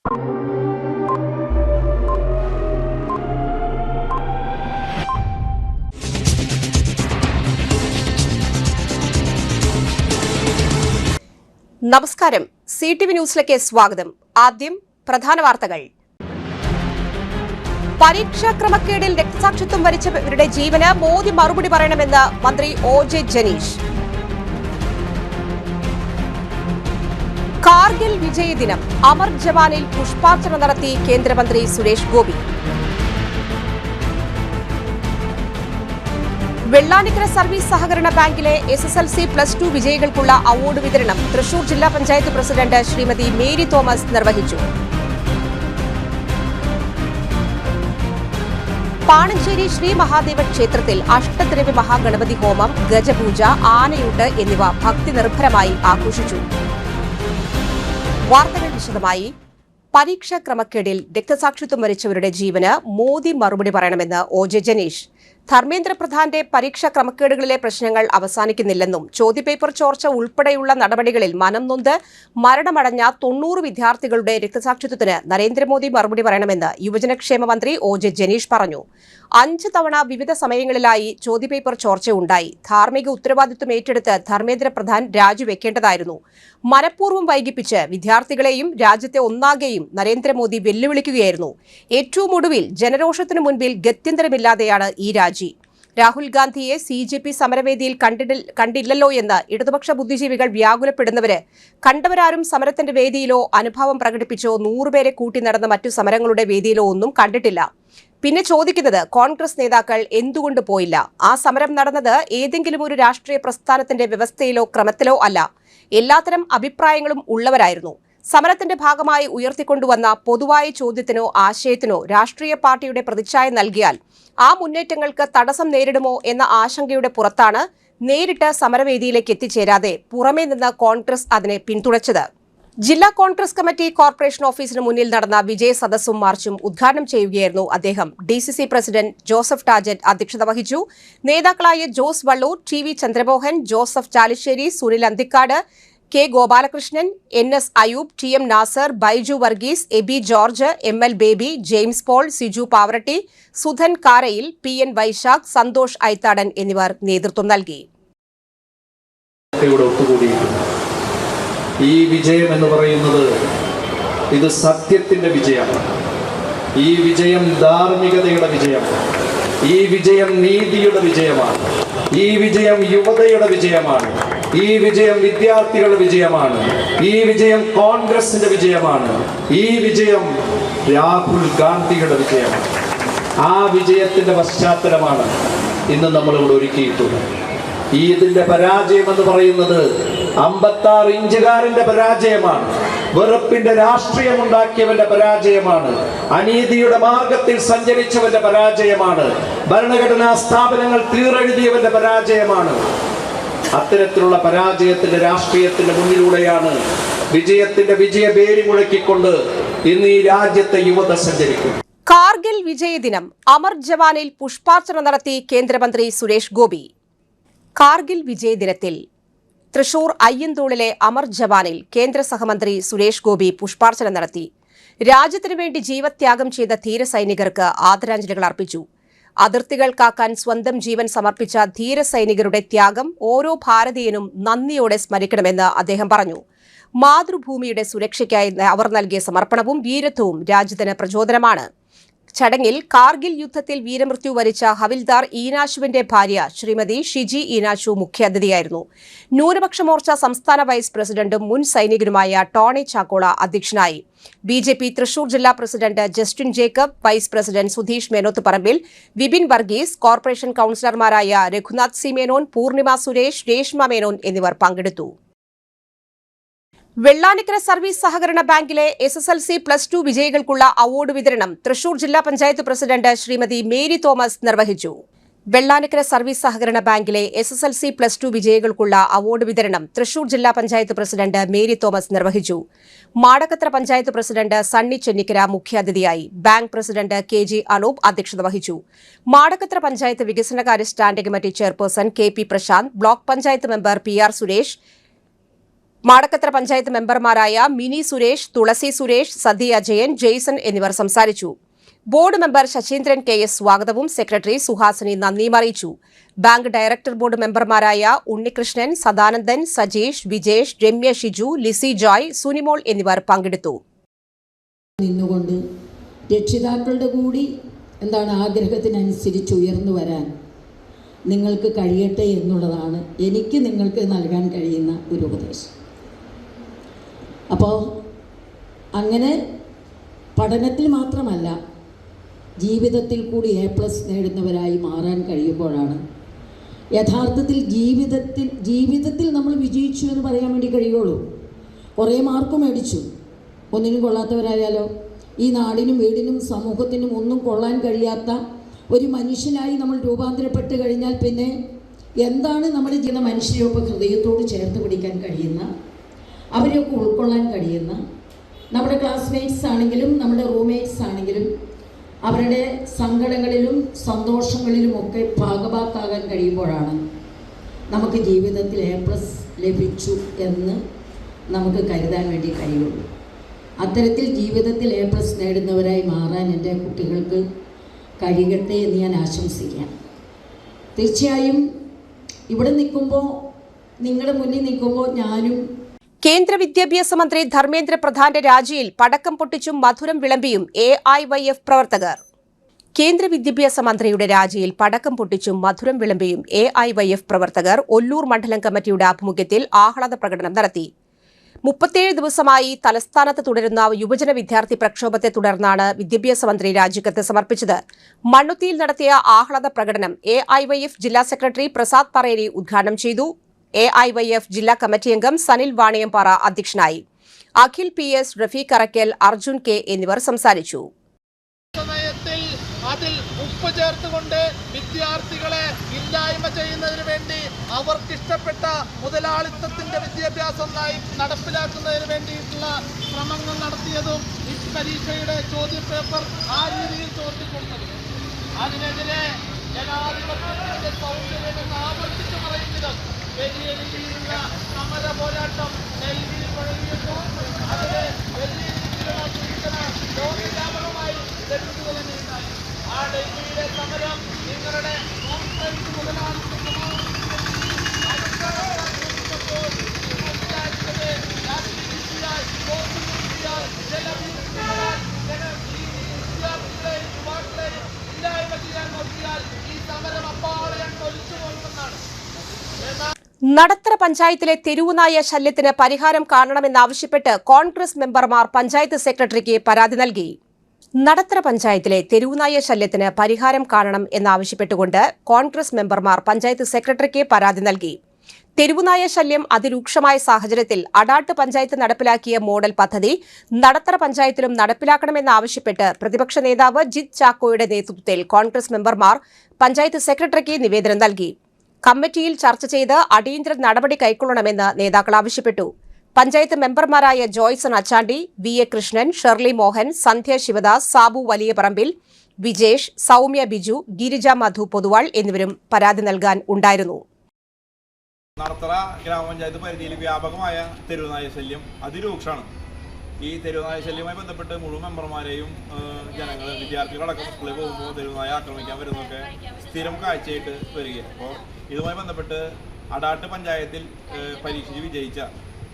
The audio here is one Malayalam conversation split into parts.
നമസ്കാരം, CTV ന്യൂസിലേക്ക് സ്വാഗതം. ആദ്യം പ്രധാന വാർത്തകൾ. പരീക്ഷാ ക്രമക്കേടിൽ രക്തസാക്ഷിത്വം വരിച്ചവരുടെ ജീവന് മോദി മറുപടി പറയണമെന്ന് മന്ത്രി OJ ജനീഷ്. കാർഗിൽ വിജയദിനം അമർ ജവാനിൽ പുഷ്പാർച്ചന നടത്തി കേന്ദ്രമന്ത്രി സുരേഷ് ഗോപി. വെള്ളാനിക്കര സർവീസ് സഹകരണ ബാങ്കിലെ SSLC+2 വിജയികൾക്കുള്ള അവാർഡ് വിതരണം തൃശൂർ ജില്ലാ panchayat president Shrimati Mary Thomas നിർവഹിച്ചു. പാണഞ്ചേരി ശ്രീ മഹാദേവ ക്ഷേത്രത്തിൽ അഷ്ടദ്രവ്യ മഹാഗണപതി ഹോമം, ഗജപൂജ, ആനയൂട്ട് എന്നിവ ഭക്തി നിർഭരമായി ആഘോഷിച്ചു. വാർത്തകൾ വിശദമായി. പരീക്ഷാ ക്രമക്കേടിൽ രക്തസാക്ഷിത്വം വരിച്ചവരുടെ ജീവന് മോദി മറുപടി പറയണമെന്ന് OJ ജനീഷ്. ധർമ്മേന്ദ്ര പ്രധാന്റെ പരീക്ഷാ ക്രമക്കേടുകളിലെ പ്രശ്നങ്ങൾ അവസാനിക്കുന്നില്ലെന്നും ചോദ്യപേപ്പർ ചോർച്ച ഉൾപ്പെടെയുള്ള നടപടികളിൽ മനം നൊന്ത് മരണമടഞ്ഞ 90 വിദ്യാർത്ഥികളുടെ രക്തസാക്ഷിത്വത്തിന് നരേന്ദ്രമോദി മറുപടി പറയണമെന്ന് യുവജനക്ഷേമ മന്ത്രി OJ ജനീഷ് പറഞ്ഞു. 5 തവണ വിവിധ സമയങ്ങളിലായി ചോദ്യപേപ്പർ ചോർച്ചയുണ്ടായി. ധാർമ്മിക ഉത്തരവാദിത്വം ഏറ്റെടുത്ത് ധർമ്മേന്ദ്ര പ്രധാൻ രാജിവെക്കേണ്ടതായിരുന്നു. മനഃപൂർവ്വം വൈകിപ്പിച്ച് വിദ്യാർത്ഥികളെയും രാജ്യത്തെ ഒന്നാകെയും നരേന്ദ്രമോദി വെല്ലുവിളിക്കുകയായിരുന്നു. ഏറ്റവും ഒടുവിൽ ജനരോഷത്തിനു മുൻപിൽ ഗത്യന്തരമില്ലാതെയാണ് ഈ രാജി. രാഹുൽ ഗാന്ധിയെ CJP സമരവേദിയിൽ കണ്ടില്ലല്ലോ എന്ന് ഇടതുപക്ഷ ബുദ്ധിജീവികൾ വ്യാകുലപ്പെടുന്നവര് കണ്ടവരാരും സമരത്തിന്റെ വേദിയിലോ അനുഭാവം പ്രകടിപ്പിച്ചോ 100 പേരെ കൂട്ടി നടന്ന മറ്റു സമരങ്ങളുടെ വേദിയിലോ ഒന്നും കണ്ടിട്ടില്ല. പിന്നെ ചോദിക്കുന്നത് കോൺഗ്രസ് നേതാക്കൾ എന്തുകൊണ്ട് പോയില്ല? ആ സമരം നടന്നത് ഏതെങ്കിലും ഒരു രാഷ്ട്രീയ പ്രസ്ഥാനത്തിന്റെ വ്യവസ്ഥയിലോ ക്രമത്തിലോ അല്ല. എല്ലാത്തരം അഭിപ്രായങ്ങളും ഉള്ളവരായിരുന്നു. സമരത്തിന്റെ ഭാഗമായി ഉയർത്തിക്കൊണ്ടുവന്ന പൊതുവായ ചോദ്യത്തിനോ ആശയത്തിനോ രാഷ്ട്രീയ പാർട്ടിയുടെ പ്രതിച്ഛായ നൽകിയാൽ ആ മുന്നേറ്റങ്ങൾക്ക് തടസ്സം നേരിടുമോ എന്ന ആശങ്കയുടെ പുറത്താണ് നേരിട്ട് സമരവേദിയിലേക്ക് എത്തിച്ചേരാതെ പുറമേ നിന്ന് കോൺഗ്രസ് അതിനെ പിന്തുണച്ചത്. ജില്ലാ കോൺഗ്രസ് കമ്മിറ്റി കോർപ്പറേഷൻ ഓഫീസിന് മുന്നിൽ നടന്ന വിജയ സദസ്സും മാർച്ചും ഉദ്ഘാടനം ചെയ്യുകയായിരുന്നു അദ്ദേഹം. DCC പ്രസിഡന്റ് ജോസഫ് ടാജറ്റ് അധ്യക്ഷത വഹിച്ചു. നേതാക്കളായ Jose Valloor, TV Chandramohan, Joseph Chalissery, Sunil Anthikad, K Gopalakrishnan, NS Ayub, TM Nasar, Baiju Varghese, Abi George, ML Baby, James Paul, Siju Pavaratty, Sudhan Karayil, PN Vaisakh, Santhosh Aithadan എന്നിവർ നേതൃത്വം നൽകി. ഈ വിജയം എന്ന് പറയുന്നത് ഇത് സത്യത്തിന്റെ വിജയമാണ്. ഈ വിജയം ധാർമ്മികതയുടെ വിജയമാണ്. ഈ വിജയം നീതിയുടെ വിജയമാണ്. ഈ വിജയം യുവതയുടെ വിജയമാണ്. ഈ വിജയം വിദ്യാർത്ഥികളുടെ വിജയമാണ്. ഈ വിജയം കോൺഗ്രസിന്റെ വിജയമാണ്. ഈ വിജയം രാഹുൽ ഗാന്ധിയുടെ വിജയമാണ്. ആ വിജയത്തിന്റെ പശ്ചാത്തലമാണ് ഇന്ന് നമ്മളിവിടെ ഒരുക്കിയിട്ടുള്ളത്. ഇതിന്റെ പരാജയം എന്ന് പറയുന്നത് 56 ഇഞ്ചുകാരന്റെ പരാജയമാണ്. വെറുപ്പിന്റെ രാഷ്ട്രീയം ഉണ്ടാക്കിയവന്റെ പരാജയമാണ്. അനീതിയുടെ മാർഗത്തിൽ സഞ്ചരിച്ചവന്റെ പരാജയമാണ്. ഭരണഘടനാ സ്ഥാപനങ്ങൾ തീറെഴുതിയവന്റെ പരാജയമാണ്. അത്തരത്തിലുള്ള പരാജയത്തിന്റെ രാഷ്ട്രീയത്തിന്റെ മുന്നിലൂടെയാണ് വിജയത്തിന്റെ വിജയബേരി മുഴക്കിക്കൊണ്ട് ഇന്ന് ഈ രാജ്യത്തെ യുവത സഞ്ചരിക്കും. കാർഗിൽ വിജയദിനം അമർ ജവാനിൽ പുഷ്പാർച്ചന നടത്തി കേന്ദ്രമന്ത്രി സുരേഷ് ഗോപി. കാർഗിൽ വിജയദിനത്തിൽ തൃശൂർ അയ്യന്തോളിലെ അമർ ജവാനിൽ കേന്ദ്ര സഹമന്ത്രി സുരേഷ് ഗോപി പുഷ്പാർച്ചന നടത്തി. രാജ്യത്തിനു വേണ്ടി ജീവത്യാഗം ചെയ്ത ധീര സൈനികർക്ക് ആദരാഞ്ജലികൾ അർപ്പിച്ചു. അതിർത്തികൾ കാക്കാൻ സ്വന്തം ജീവൻ സമർപ്പിച്ച ധീര സൈനികരുടെ ത്യാഗം ഓരോ ഭാരതീയനും നന്ദിയോടെ സ്മരിക്കണമെന്ന് അദ്ദേഹം പറഞ്ഞു. മാതൃഭൂമിയുടെ സുരക്ഷയ്ക്കായി അവർ നൽകിയ സമർപ്പണവും വീരത്വവും രാജ്യത്തിന് പ്രചോദനമാണ്. ചടങ്ങിൽ കാർഗിൽ യുദ്ധത്തിൽ വീരമൃത്യു വരിച്ച ഹവിൽദാർ ഈനാശുവിന്റെ ഭാര്യ ശ്രീമതി ഷിജി ഈനാശു മുഖ്യാതിഥിയായിരുന്നു. ന്യൂനപക്ഷ മോർച്ച സംസ്ഥാന വൈസ് പ്രസിഡന്റും മുൻ സൈനികനുമായ ടോണി ചാക്കോള അധ്യക്ഷനായി. BJP തൃശൂർ ജില്ലാ president Justin Jacob, vice president Sudheesh Menoth Parambil, Vipin Varghese, corporation കൌൺസിലർമാരായ രഘുനാഥ് സി മേനോൻ, പൂർണിമ സുരേഷ്, രേഷ്മ മേനോൻ എന്നിവർ പങ്കെടുത്തു. വെള്ളാനിക്കര സർവീസ് സഹകരണ ബാങ്കിലെ SSLC+2 വിജയികൾക്കുള്ള അവാർഡ് വിതരണം തൃശൂർ ജില്ലാ panchayat president Shrimati Mary Thomas നിർവഹിച്ചു. വെള്ളാനിക്കര സർവീസ് സഹകരണ ബാങ്കിലെ SSLC+2 വിജയികൾക്കുള്ള അവാർഡ് വിതരണം തൃശൂർ ജില്ലാ പഞ്ചായത്ത് പ്രസിഡന്റ് മേരി തോമസ് നിർവഹിച്ചു. മാടക്കത്ര പഞ്ചായത്ത് പ്രസിഡന്റ് സണ്ണി ചെന്നിക്കര മുഖ്യാതിഥിയായി. ബാങ്ക് പ്രസിഡന്റ് KG അനൂപ് അധ്യക്ഷത വഹിച്ചു. മാടക്കത്ര പഞ്ചായത്ത് വികസനകാര്യ standing committee chairperson KP Prasanth, block panchayat member PR Suresh, Madakkathara panchayat മെമ്പർമാരായ മിനി സുരേഷ്, തുളസി സുരേഷ്, സതി അജയൻ, ജെയ്സൺ എന്നിവർ സംസാരിച്ചു. ബോർഡ് മെമ്പർ ശശീന്ദ്രൻ KS സ്വാഗതവും സെക്രട്ടറി സുഹാസിനി നന്ദിയും അറിയിച്ചു. ബാങ്ക് ഡയറക്ടർ ബോർഡ് മെമ്പർമാരായ ഉണ്ണികൃഷ്ണൻ, സദാനന്ദൻ, സജീഷ്, വിജേഷ്, രമ്യ ഷിജു, ലിസി ജോയ്, സുനിമോൾ എന്നിവർ പങ്കെടുത്തു. നിന്നുകൊണ്ട് രക്ഷിതാക്കളുടെ കൂടി ആഗ്രഹത്തിനനുസരിച്ച് ഉയർന്നു വരാൻ നിങ്ങൾക്ക് കഴിയട്ടെ എന്നുള്ളതാണ് എനിക്ക് നിങ്ങൾക്ക് നൽകാൻ കഴിയുന്ന ഒരു ഉപദേശം. അപ്പോൾ അങ്ങനെ പഠനത്തിൽ മാത്രമല്ല ജീവിതത്തിൽ കൂടി A+ നേടുന്നവരായി മാറാൻ കഴിയുമ്പോഴാണ് യഥാർത്ഥത്തിൽ ജീവിതത്തിൽ നമ്മൾ വിജയിച്ചു എന്ന് പറയാൻ വേണ്ടി കഴിയുള്ളൂ. കുറേ മാർക്ക് മേടിച്ചു, ഒന്നിനും കൊള്ളാത്തവരായാലോ, ഈ നാടിനും വീടിനും സമൂഹത്തിനും ഒന്നും കൊള്ളാൻ കഴിയാത്ത ഒരു മനുഷ്യനായി നമ്മൾ രൂപാന്തരപ്പെട്ട് കഴിഞ്ഞാൽ പിന്നെ എന്താണ് നമ്മുടെ ചെയ്യുന്ന മനുഷ്യരൊപ്പം ഹൃദയത്തോട് ചേർത്ത് പിടിക്കാൻ കഴിയുന്ന, അവരെയൊക്കെ ഉൾക്കൊള്ളാൻ കഴിയുന്ന, നമ്മുടെ ക്ലാസ്മേറ്റ്സ് ആണെങ്കിലും നമ്മുടെ റൂംമേറ്റ്സ് ആണെങ്കിലും അവരുടെ സങ്കടങ്ങളിലും സന്തോഷങ്ങളിലുമൊക്കെ ഭാഗഭാക്കാകാൻ കഴിയുമ്പോഴാണ് നമുക്ക് ജീവിതത്തിൽ A+ ലഭിച്ചു എന്ന് നമുക്ക് കരുതാൻ വേണ്ടി കഴിയുള്ളൂ. അത്തരത്തിൽ ജീവിതത്തിൽ A+ നേടുന്നവരായി മാറാൻ എൻ്റെ കുട്ടികൾക്ക് കഴിയട്ടെ എന്ന് ഞാൻ ആശംസിക്കാം. തീർച്ചയായും ഇവിടെ നിൽക്കുമ്പോൾ, നിങ്ങളുടെ മുന്നിൽ നിൽക്കുമ്പോൾ ഞാനും കേന്ദ്ര വിദ്യാഭ്യാസ മന്ത്രി ധർമ്മേന്ദ്ര പ്രധാന്റെ രാജിയിൽ പടക്കം പൊട്ടിച്ചും മധുരം വിളമ്പിയും AIYF പ്രവർത്തകർ. കേന്ദ്ര വിദ്യാഭ്യാസ മന്ത്രിയുടെ രാജിയിൽ പടക്കം പൊട്ടിച്ചും മധുരം വിളമ്പിയും AIYF പ്രവർത്തകർ ഒല്ലൂർ മണ്ഡലം കമ്മിറ്റിയുടെ ആഭിമുഖ്യത്തിൽ ആഹ്ലാദ പ്രകടനം നടത്തി. 37 ദിവസമായി തലസ്ഥാനത്ത് തുടരുന്ന യുവജന വിദ്യാർത്ഥി പ്രക്ഷോഭത്തെ തുടർന്നാണ് വിദ്യാഭ്യാസ മന്ത്രി രാജിക്കത്ത് സമർപ്പിച്ചത്. മണ്ണുത്തിയിൽ നടത്തിയ ആഹ്ലാദ പ്രകടനം AIYF ജില്ലാ സെക്രട്ടറി പ്രസാദ് പറേരി ഉദ്ഘാടനം ചെയ്തു. AIYF ജില്ലാ കമ്മിറ്റി അംഗം സനിൽ വാണിയംപാറ അധ്യക്ഷനായി. അഖിൽ PS, റഫീഖ് അറക്കൽ, അർജുൻ K എന്നിവർ സംസാരിച്ചു. അതിൽ ഉപ്പ് ചേർത്തുകൊണ്ട് വിദ്യാർത്ഥികളെ ഇല്ലായ്മ ചെയ്യുന്നതിന് വേണ്ടി അവർക്കിഷ്ടപ്പെട്ട മുതലാളിത്തത്തിന്റെ വിദ്യാഭ്യാസം നടപ്പിലാക്കുന്നതിന് വേണ്ടിയിട്ടുള്ള ശ്രമങ്ങൾ നടത്തിയതും ഈ പരീക്ഷയുടെ ചോദ്യപേപ്പർ ആ രീതിയിൽ ചോർത്തിക്കൊടുത്തതും അതിനെതിരെ ജനാധിപത്യത്തിന്റെ സൗകര്യമെന്ന് ആവർത്തിച്ചു പറയുന്നതും വലിയ രീതിയിലുള്ള സമര പോരാട്ടം ഡൽഹിയിൽ തുടങ്ങിയപ്പോൾ അതിന് വലിയ രീതിയിലുള്ള സൂചന ലോകവ്യാപകമായി ലഭിക്കുക തന്നെയുണ്ടായി. ആ ഡൽഹിയിലെ സമരം നിങ്ങളുടെ ഇല്ലായ്മ ചെയ്യാൻ നോക്കിയാൽ ഈ സമരം അപ്പാളയാൻ തൊലിച്ചു പോകുമെന്നാണ്. നടത്തറ പഞ്ചായത്തിലെ തെരുവുനായ ശല്യത്തിന് പരിഹാരം കാണണമെന്നാവശ്യപ്പെട്ട് കോൺഗ്രസ് മെമ്പർമാർ പഞ്ചായത്ത് സെക്രട്ടറിക്ക് പരാതി നൽകി. നടത്തറ പഞ്ചായത്തിലെ തെരുവുനായ ശല്യത്തിന് പരിഹാരം കാണണം എന്നാവശ്യപ്പെട്ടുകൊണ്ട് കോൺഗ്രസ് മെമ്പർമാർ പഞ്ചായത്ത് സെക്രട്ടറിക്ക് പരാതി നൽകി. തെരുവുനായ ശല്യം അതിരൂക്ഷമായ സാഹചര്യത്തിൽ അടാട്ട് പഞ്ചായത്ത് നടപ്പിലാക്കിയ മോഡൽ പദ്ധതി നടത്തറ പഞ്ചായത്തിലും നടപ്പിലാക്കണമെന്നാവശ്യപ്പെട്ട് പ്രതിപക്ഷ നേതാവ് ജിത് ചാക്കോയുടെ നേതൃത്വത്തിൽ കോൺഗ്രസ് മെമ്പർമാർ പഞ്ചായത്ത് സെക്രട്ടറിക്ക് നിവേദനം നൽകി. കമ്മിറ്റിയിൽ ചർച്ച ചെയ്ത് അടിയന്തര നടപടി കൈക്കൊള്ളണമെന്ന് നേതാക്കൾ ആവശ്യപ്പെട്ടു. പഞ്ചായത്ത് മെമ്പർമാരായ ജോയ്സൺ അച്ചാണ്ടി, VA കൃഷ്ണൻ, ഷെർലി മോഹൻ, സന്ധ്യ ശിവദാസ്, സാബു വലിയപറമ്പിൽ, വിജേഷ്, സൗമ്യ ബിജു, ഗിരിജ മധു പൊതുവാൾ എന്നിവരും പരാതി നൽകാൻ ഉണ്ടായിരുന്നു. നടത്തറ ഗ്രാമപഞ്ചായത്ത് പരിധിയിൽ വ്യാപകമായ തെരുവുനായ ശല്യം അതിരൂക്ഷമാണ്. ഈ തെരുവുനായ ശല്യവുമായി ബന്ധപ്പെട്ട് മുഴുവൻ മെമ്പർമാരെയും ജനങ്ങൾ, വിദ്യാർത്ഥികളടക്കം സ്കൂളിൽ പോകുമ്പോൾ തെരുവുനായ ആക്രമിക്കാൻ വരുന്നതൊക്കെ സ്ഥിരം കാഴ്ചയായിട്ട് വരികയാണ്. അപ്പോൾ ഇതുമായി ബന്ധപ്പെട്ട് അടാട്ട് പഞ്ചായത്തിൽ പരീക്ഷിച്ച് വിജയിച്ച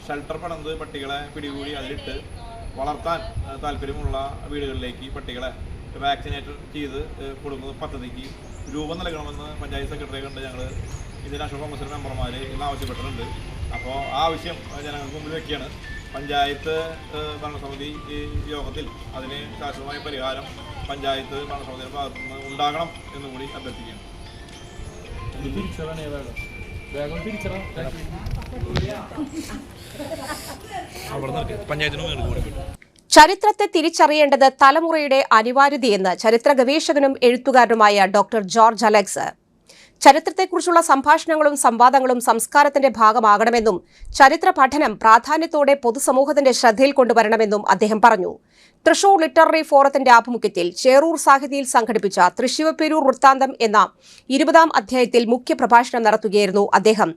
ഷെൽട്ടർ പണിത് പട്ടികളെ പിടികൂടി അതിലിട്ട് വളർത്താൻ താല്പര്യമുള്ള വീടുകളിലേക്ക് പട്ടികളെ വാക്സിനേറ്റ് ചെയ്ത് കൊടുക്കുന്ന പദ്ധതിക്ക് രൂപം നൽകണമെന്ന് പഞ്ചായത്ത് സെക്രട്ടറിയെ കണ്ട് ഞങ്ങൾ ഇന്ത്യൻ നാഷണൽ കോൺഗ്രസ് മെമ്പർമാർ ഇന്ന് ആവശ്യപ്പെട്ടിട്ടുണ്ട്. അപ്പോൾ ആ ആവശ്യം ജനങ്ങൾക്ക് മുമ്പിൽ വയ്ക്കുകയാണ്. പഞ്ചായത്ത് ഭരണസമിതി യോഗത്തിൽ അതിന് ശാശ്വതമായ പരിഹാരം പഞ്ചായത്ത് ഭരണസമിതിയുടെ ഭാഗത്തുനിന്ന് ഉണ്ടാകണം എന്നുകൂടി അഭ്യർത്ഥിക്കുകയാണ്. ചരിത്രത്തെ തിരിച്ചറിയേണ്ടത് തലമുറയുടെ അനിവാര്യതയെന്ന് ചരിത്ര ഗവേഷകനും എഴുത്തുകാരനുമായ ഡോക്ടർ ജോർജ് അലക്സ്. ചരിത്രത്തെക്കുറിച്ചുള്ള സംഭാഷണങ്ങളും സംവാദങ്ങളും സംസ്കാരത്തിന്റെ ഭാഗമാകണമെന്നും ചരിത്ര പഠനം പ്രാധാന്യത്തോടെ പൊതുസമൂഹത്തിന്റെ ശ്രദ്ധയിൽ കൊണ്ടുവരണമെന്നും അദ്ദേഹം പറഞ്ഞു. തൃശൂർ ലിറ്റററി ഫോറത്തിന്റെ ആഭിമുഖ്യത്തിൽ ചേറൂർ സാഹിതിയിൽ സംഘടിപ്പിച്ച തൃശ്ശിവപേരൂർ വൃത്താന്തം എന്ന 20ാം അധ്യായത്തിൽ മുഖ്യപ്രഭാഷണം നടത്തുകയായിരുന്നു അദ്ദേഹം.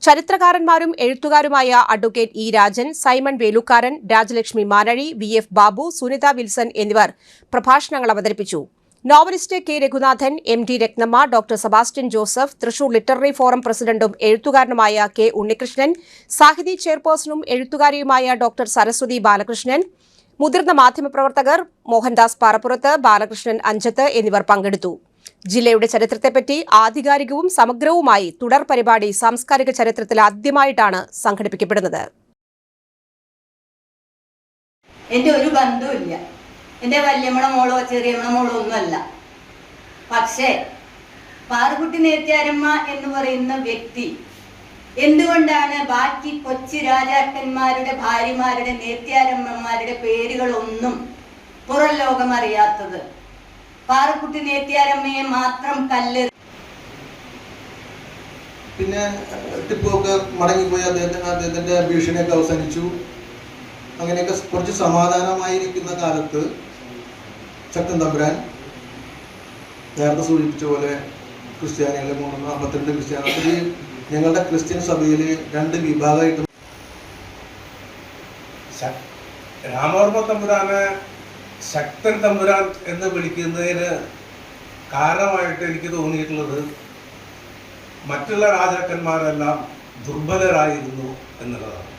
ചരിത്രകാരന്മാരും എഴുത്തുകാരുമായ advocate E Rajan, Simon Velukkaran, Rajalakshmi Manazhi, VF Babu, Sunitha Wilson എന്നിവർ പ്രഭാഷണങ്ങൾ അവതരിപ്പിച്ചു. Novelist K Raghunathan, MD Rathnamma, doctor Sebastian Joseph, Thrissur literary forum പ്രസിഡന്റും എഴുത്തുകാരനുമായ കെ ഉണ്ണികൃഷ്ണൻ, സാഹിതി ചെയർപേഴ്സണും എഴുത്തുകാരിയുമായ ഡോക്ടർ സരസ്വതി ബാലകൃഷ്ണൻ, മുതിർന്ന മാധ്യമപ്രവർത്തകർ മോഹൻദാസ് പാറപ്പുറത്ത്, ബാലകൃഷ്ണൻ അഞ്ചത്ത് എന്നിവർ പങ്കെടുത്തു. ജില്ലയുടെ ചരിത്രത്തെപ്പറ്റി ആധികാരികവും സമഗ്രവുമായി തുടർ പരിപാടി സാംസ്കാരിക ചരിത്രത്തിൽ ആദ്യമായിട്ടാണ് സംഘടിപ്പിക്കപ്പെടുന്നത്. എൻ്റെ ഒരു ബന്ധവുമില്ല, എൻ്റെ വല്യമ്മള മോളോ ചെറിയമ്മള മോളോ ഒന്നുമല്ല. പക്ഷേ പാറുക്കുട്ടി നേത്യാരമ്മ എന്ന് പറയുന്ന വ്യക്തി എന്തുകൊണ്ടാണ് ബാക്കി കൊച്ചി രാജാക്കന്മാരുടെ ഭാര്യമാരുടെ നേത്യാരമ്മമാരുടെ പേരുകളൊന്നും പുറം ലോകം അറിയാത്തത്? പാറുക്കുട്ടി നേത്യാരമ്മയെ മാത്രം പിന്നെ ടിപ്പുവൊക്കെ മടങ്ങിപ്പോയി, അദ്ദേഹത്തിന്റെ ഭീഷണിയൊക്കെ അവസാനിച്ചു. അങ്ങനെയൊക്കെ കുറച്ച് സമാധാനമായിരിക്കുന്ന കാലത്ത് ശക്തൻ തമ്പുരാൻ നേരത്തെ സൂചിപ്പിച്ച പോലെ ക്രിസ്ത്യാനികളെ 342 ക്രിസ്ത്യാനി, ഞങ്ങളുടെ ക്രിസ്ത്യൻ സഭയിൽ 2 വിഭാഗമായിട്ട് രാമവർമ്മ തമ്പുരാനെ ശക്തൻ തമ്പുരാൻ എന്ന് വിളിക്കുന്നതിന് കാരണമായിട്ട് എനിക്ക് തോന്നിയിട്ടുള്ളത് മറ്റുള്ള രാജാക്കന്മാരെല്ലാം ദുർബലരായിരുന്നു എന്നുള്ളതാണ്.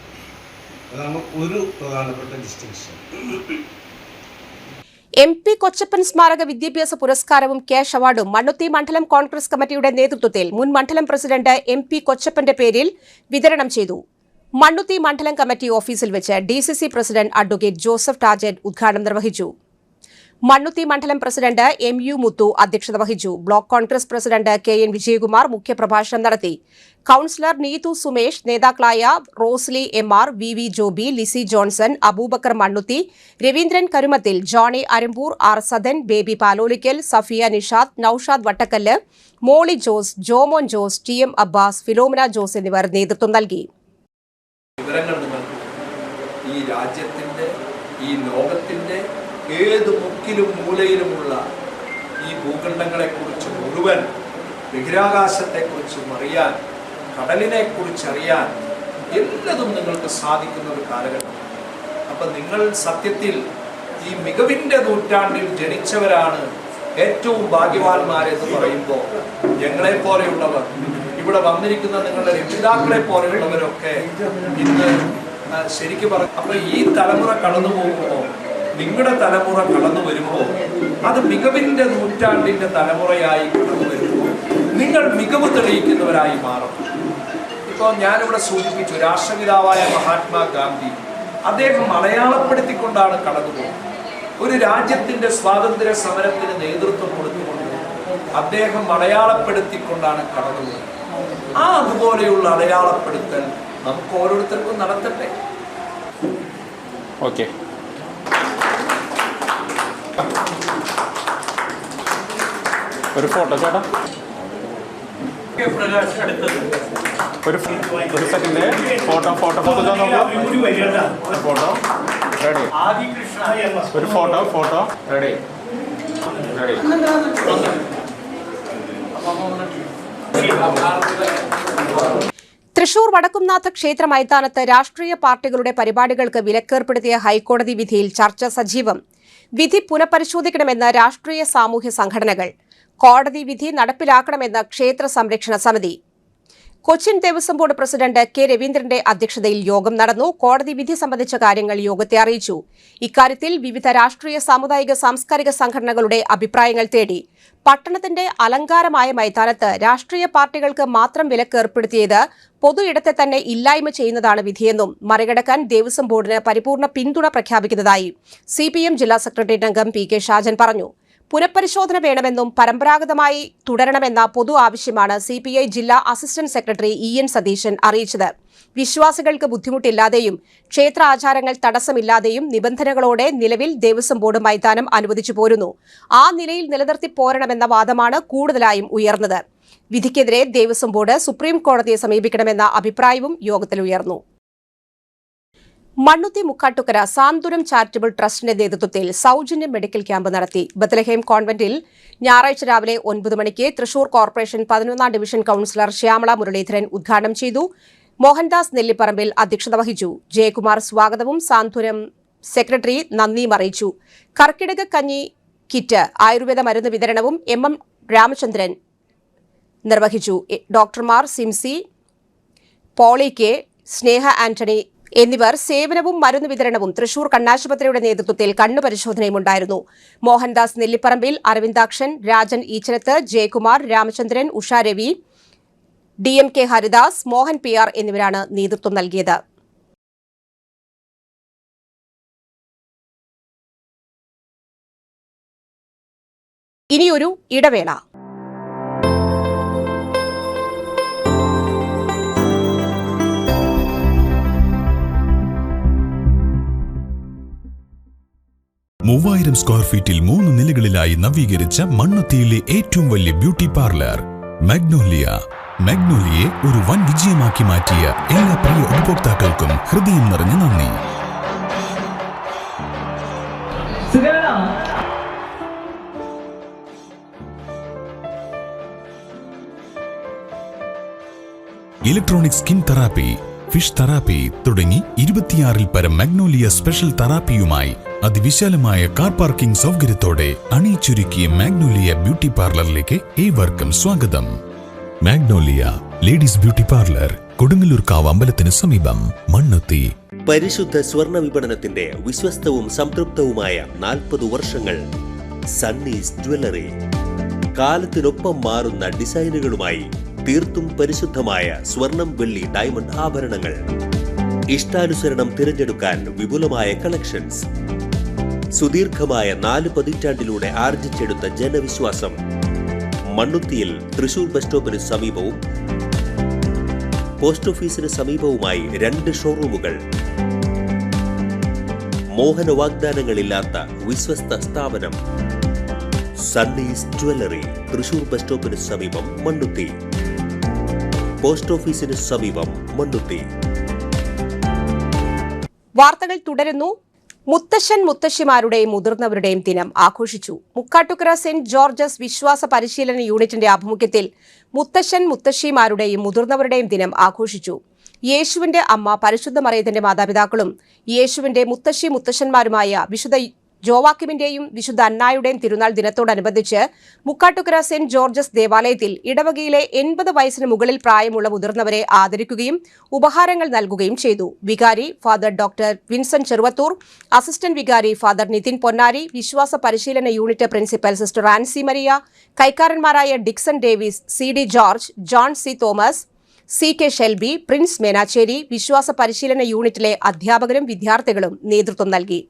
അതാണ് ഒരു പ്രധാനപ്പെട്ട ഡിസ്റ്റിങ്ഷൻ. MP കൊച്ചപ്പൻ സ്മാരക വിദ്യാഭ്യാസ പുരസ്കാരവും ക്യാഷ് അവാർഡും മണ്ണുത്തി മണ്ഡലം കോൺഗ്രസ് കമ്മിറ്റിയുടെ നേതൃത്വത്തിൽ മുൻ മണ്ഡലം പ്രസിഡന്റ് MP കൊച്ചപ്പന്റെ പേരിൽ വിതരണം ചെയ്തു. മണ്ണുത്തി മണ്ഡലം കമ്മിറ്റി ഓഫീസിൽ വെച്ച് DCC president advocate Joseph Tajet ഉദ്ഘാടനം നിർവഹിച്ചു. മണ്ണുത്തി മണ്ഡലം പ്രസിഡന്റ് MU മുത്തു അധ്യക്ഷത വഹിച്ചു. Block Congress president KN Vijayakumar മുഖ്യപ്രഭാഷണം നടത്തി. കൌൺസിലർ നീതു സുമേഷ്, നേതാക്കളായ Rosli MR, VV Joby, Lissy Johnson, Aboobacker Mannuthy, Raveendran Karumathil, Johny Arambur, R Sadan, Baby Palolickal, Safiya Nishad, Noushad Vattakkallu, Molly Jose, Jomon Jose, TM Abbas, Philomina Jose എന്നിവർ നേതൃത്വം നൽകി. വിവരങ്ങൾ നിങ്ങൾക്ക് ഈ രാജ്യത്തിന്റെ, ഈ ലോകത്തിന്റെ ഏത് മുക്കിലും മൂലയിലുമുള്ള ഈ ഭൂഖണ്ഡങ്ങളെക്കുറിച്ച് മുഴുവൻ, ബഹിരാകാശത്തെക്കുറിച്ചും അറിയാൻ, കടലിനെക്കുറിച്ചറിയാൻ എല്ലാതും നിങ്ങൾക്ക് സാധിക്കുന്ന ഒരു കാലഘട്ടം. അപ്പം നിങ്ങൾ സത്യത്തിൽ ഈ മികവിൻ്റെ നൂറ്റാണ്ടിൽ ജനിച്ചവരാണ് ഏറ്റവും ഭാഗ്യവാന്മാരെന്ന് പറയുമ്പോൾ ഞങ്ങളെപ്പോലെയുള്ളവർ, ഇവിടെ വന്നിരിക്കുന്ന നിങ്ങളുടെ രക്ഷിതാക്കളെ പോലെയുള്ളവരൊക്കെ ഇന്ന് ശരിക്കും പറഞ്ഞു. അപ്പം ഈ തലമുറ കടന്നു പോകുമ്പോൾ, നിങ്ങളുടെ തലമുറ കടന്നു വരുമ്പോൾ, അത് മികവിൻ്റെ നൂറ്റാണ്ടിൻ്റെ തലമുറയായി കടന്നു വരുമ്പോൾ നിങ്ങൾ മികവ് തെളിയിക്കുന്നവരായി മാറും. ഇപ്പോൾ ഞാനിവിടെ സൂചിപ്പിച്ചു, രാഷ്ട്രപിതാവായ മഹാത്മാഗാന്ധി, അദ്ദേഹം അടയാളപ്പെടുത്തിക്കൊണ്ടാണ് കടന്നുപോകുന്നത്. ഒരു രാജ്യത്തിൻ്റെ സ്വാതന്ത്ര്യ സമരത്തിന് നേതൃത്വം കൊടുത്തുകൊണ്ട് അദ്ദേഹം അടയാളപ്പെടുത്തിക്കൊണ്ടാണ് കടന്നുപോകുന്നത്. അതുപോലെയുള്ള അടയാളപ്പെടുത്തൽ നമുക്ക് ഓരോരുത്തർക്കും നടത്തട്ടെ. ഓക്കെ, ഒരു ഫോട്ടോ ചേട്ടാ, ഒരു second. Photo photo photo photo ready. ഒരു photo ready ready. Thrissur Vadakkumnatha ക്ഷേത്ര മൈതാനത്ത് രാഷ്ട്രീയ പാർട്ടികളുടെ പരിപാടികൾക്ക് വിലക്കേർപ്പെടുത്തിയ ഹൈക്കോടതി വിധിയിൽ ചർച്ച സജീവം. വിധി പുനഃപരിശോധിക്കണമെന്ന് രാഷ്ട്രീയ സാമൂഹ്യ സംഘടനകൾ. കോടതി വിധി നടപ്പിലാക്കണമെന്ന് ക്ഷേത്ര സംരക്ഷണ സമിതി. Cochin Devaswom board president K രവീന്ദ്രന്റെ അധ്യക്ഷതയിൽ യോഗം നടന്നു. കോടതി വിധി സംബന്ധിച്ച കാര്യങ്ങൾ യോഗത്തെ അറിയിച്ചു. ഇക്കാര്യത്തിൽ വിവിധ രാഷ്ട്രീയ, സാമുദായിക, സാംസ്കാരിക സംഘടനകളുടെ അഭിപ്രായങ്ങൾ തേടി. പട്ടണത്തിന്റെ അലങ്കാരമായ മൈതാനത്ത് രാഷ്ട്രീയ പാർട്ടികൾക്ക് മാത്രം വിലക്കേർപ്പെടുത്തിയത് പൊതു ഇടത്തെ തന്നെ ഇല്ലായ്മ ചെയ്യുന്നതാണ് വിധിയെന്നും മറികടക്കാൻ ദേവസ്വം ബോർഡിന് പരിപൂർണ പിന്തുണ പ്രഖ്യാപിക്കുന്നതായി CPM ജില്ലാ സെക്രട്ടേറിയറ്റ് അംഗം PK ഷാജൻ പറഞ്ഞു. പുനഃപരിശോധന വേണമെന്നും പരമ്പരാഗതമായി തുടരണമെന്ന പൊതു ആവശ്യമാണ് CPI ജില്ലാ അസിസ്റ്റന്റ് സെക്രട്ടറി EN സതീശൻ അറിയിച്ചത്. വിശ്വാസികൾക്ക് ബുദ്ധിമുട്ടില്ലാതെയും ക്ഷേത്ര ആചാരങ്ങൾ തടസ്സമില്ലാതെയും നിബന്ധനകളോടെ നിലവിൽ ദേവസ്വം ബോർഡ് മൈതാനം അനുവദിച്ചു പോരുന്നു. ആ നിലയിൽ നിലനിർത്തി പോരണമെന്ന വാദമാണ് കൂടുതലായും ഉയർന്നത്. വിധിക്കെതിരെ ദേവസ്വം ബോർഡ് സുപ്രീം കോടതിയെ സമീപിക്കണമെന്ന അഭിപ്രായവും യോഗത്തിൽ ഉയർന്നു. മണ്ണുത്തി മുക്കാട്ടുകര സാന്ത്വനം ചാരിറ്റബിൾ ട്രസ്റ്റിന്റെ നേതൃത്വത്തിൽ സൗജന്യ മെഡിക്കൽ ക്യാമ്പ് നടത്തി. ബത്ലഹേം കോൺവെന്റിൽ ഞായറാഴ്ച രാവിലെ 9 മണിക്ക് Thrissur corporation 11ാം division councillor Shyamala Muraleedharan ഉദ്ഘാടനം ചെയ്തു. മോഹൻദാസ് നെല്ലിപ്പറമ്പിൽ അധ്യക്ഷത വഹിച്ചു. ജയകുമാർ സ്വാഗതവും സാന്ത്വനം സെക്രട്ടറി നന്ദിയും അറിയിച്ചു. കർക്കിടക കഞ്ഞി കിറ്റ് ആയുർവേദ മരുന്ന് വിതരണവും MM രാമചന്ദ്രൻ നിർവഹിച്ചു. ഡോക്ടർമാർ സിംസി, പോളി കെ, സ്നേഹ ആന്റണി എന്നിവർ സേവനവും മരുന്ന് വിതരണവും തൃശൂർ കണ്ണാശുപത്രിയുടെ നേതൃത്വത്തിൽ കണ്ണുപരിശോധനയും ഉണ്ടായിരുന്നു. മോഹൻദാസ് നെല്ലിപ്പറമ്പിൽ, അരവിന്ദാക്ഷൻ, രാജൻ ഈച്ചരത്ത്, ജയകുമാർ, രാമചന്ദ്രൻ, ഉഷ രവി, DMK ഹരിദാസ്, മോഹൻ PR എന്നിവരാണ് നേതൃത്വം നൽകിയത്. ഇനിയൊരു ഇടവേള. മൂവായിരം സ്ക്വയർ ഫീറ്റിൽ 3 നിലകളിലായി നവീകരിച്ച മണ്ണുത്തിയിലെ ഏറ്റവും വലിയ ബ്യൂട്ടി പാർലർ മാഗ്നോലിയ. മാഗ്നോലിയെ ഒരു വൻ വിജയമാക്കി മാറ്റിയ എല്ലാ പ്രിയ ഉപഭോക്താക്കൾക്കും ഹൃദയം നിറഞ്ഞ നന്ദി. Electronic skin therapy, fish therapy തുടങ്ങി 26-ൽ പരം മാഗ്നോലിയ സ്പെഷ്യൽ തെറാപ്പിയുമായി അതിവിശാലമായ കാർ പാർക്കിംഗ് സൗകര്യത്തോടെ അണിയിച്ചൊരുക്കിയ മാഗ്നോലിയ ബ്യൂട്ടി പാർലറിലേക്ക് ഏവർക്കും സ്വാഗതം. മാഗ്നോലിയ ലേഡീസ് ബ്യൂട്ടി പാർലർ, കൊടുങ്ങല്ലൂർക്കാവ് അമ്പലത്തിന് സമീപം, മണ്ണുത്തി. പരിശുദ്ധ സ്വർണ്ണ വിപണനത്തിന്റെ വിശ്വസ്തവും സംതൃപ്തവുമായ 40 വർഷങ്ങൾ. സണ്ണീസ് ജ്വല്ലറി. കാലത്തിനൊപ്പം മാറുന്ന ഡിസൈനുകളുമായി തീർത്തും പരിശുദ്ധമായ സ്വർണം, വെള്ളി, ഡയമണ്ട് ആഭരണങ്ങൾ. ഇഷ്ടാനുസരണം തിരഞ്ഞെടുക്കാൻ വിപുലമായ കളക്ഷൻസ്. സുദീർഘമായ 4 പതിറ്റാണ്ടിലൂടെ ആർജിച്ചെടുത്ത ജനവിശ്വാസം. മണ്ണുത്തിയിൽ തൃശൂർ ബസ് സ്റ്റോപ്പിന് സമീപവും പോസ്റ്റ് ഓഫീസിന് സമീപവുമായി 2 ഷോറൂമുകൾ. മോഹന വാഗ്ദാനങ്ങളില്ലാത്ത വിശ്വസ്ത സ്ഥാപനം. സണ്ണീസ് ജ്വല്ലറി, തൃശൂർ ബസ് സ്റ്റോപ്പിന് സമീപം, മണ്ണുത്തി. പോസ്റ്റ് ഓഫീസിന് സമീപം, മണ്ണുത്തി. വാർത്തകൾ തുടരുന്നു. മുത്തശ്ശൻ മുത്തശ്ശിമാരുടെയും മുതിർന്നവരുടെയും ദിനം ആഘോഷിച്ചു. മുക്കാട്ടുകര സെന്റ് ജോർജസ് വിശ്വാസ പരിശീലന യൂണിറ്റിന്റെ ആഭിമുഖ്യത്തിൽ മുത്തശ്ശൻ മുത്തശ്ശിമാരുടെയും മുതിർന്നവരുടെയും ദിനം ആഘോഷിച്ചു. യേശുവിന്റെ അമ്മ പരിശുദ്ധ മറിയത്തിന്റെ മാതാപിതാക്കളും യേശുവിന്റെ മുത്തശ്ശി മുത്തശ്ശന്മാരുമായ വിശുദ്ധ ജോവാക്കിമിന്റെയും വിശുദ്ധ അന്നായുടെയും തിരുനാൾ ദിനത്തോടനുബന്ധിച്ച് മുക്കാട്ടുകര സെന്റ് ജോർജസ് ദേവാലയത്തിൽ ഇടവകയിലെ 80 വയസ്സിന് മുകളിൽ പ്രായമുള്ള മുതിർന്നവരെ ആദരിക്കുകയും ഉപഹാരങ്ങൾ നൽകുകയും ചെയ്തു. വികാരി father doctor Vincent Cheruvathur, assistant വികാരി ഫാദർ നിതിൻ പൊന്നാരി, വിശ്വാസ പരിശീലന unit principal sister Ancy Maria, കൈക്കാരന്മാരായ Dixon Davis, CD George, John C Thomas, CK Shelby, Prince Menachery, വിശ്വാസ പരിശീലന യൂണിറ്റിലെ അധ്യാപകരും വിദ്യാർത്ഥികളും നേതൃത്വം നൽകി.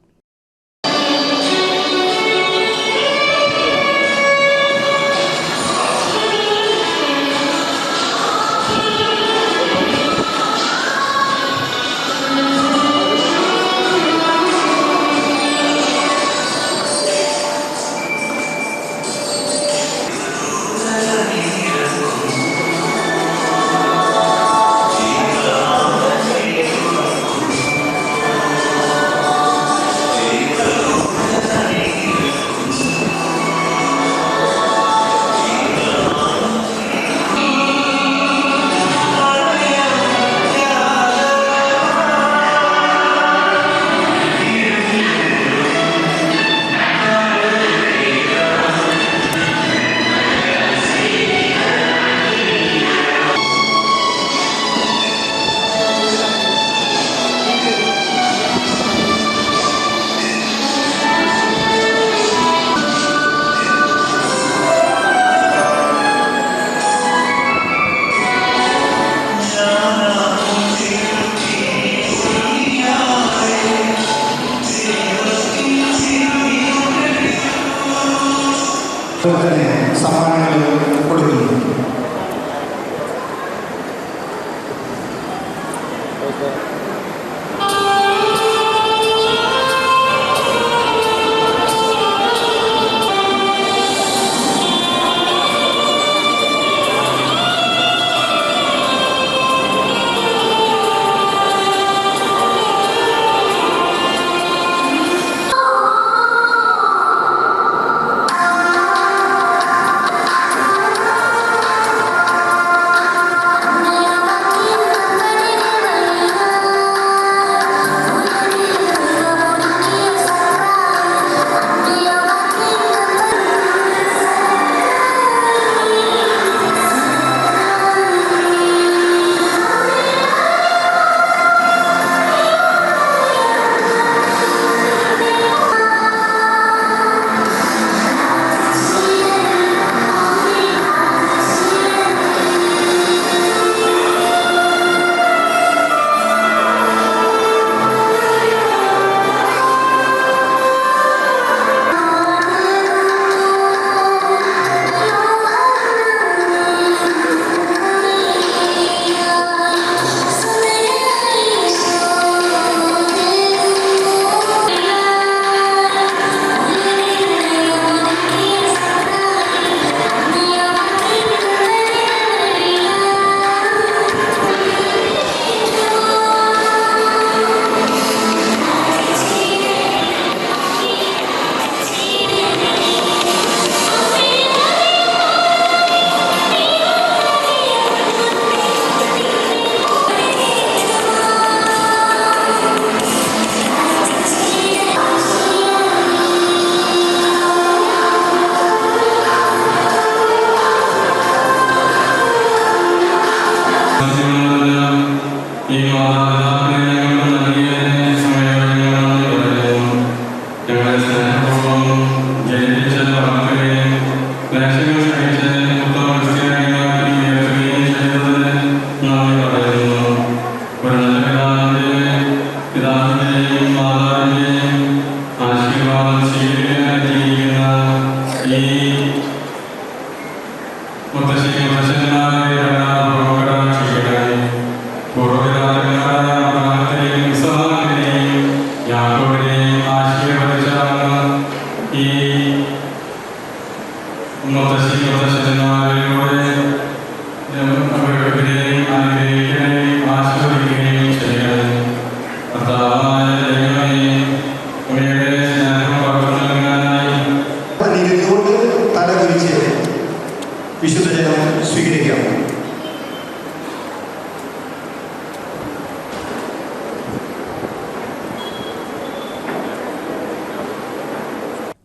സമ്മാനങ്ങൾ കൊടുക്കുന്നു.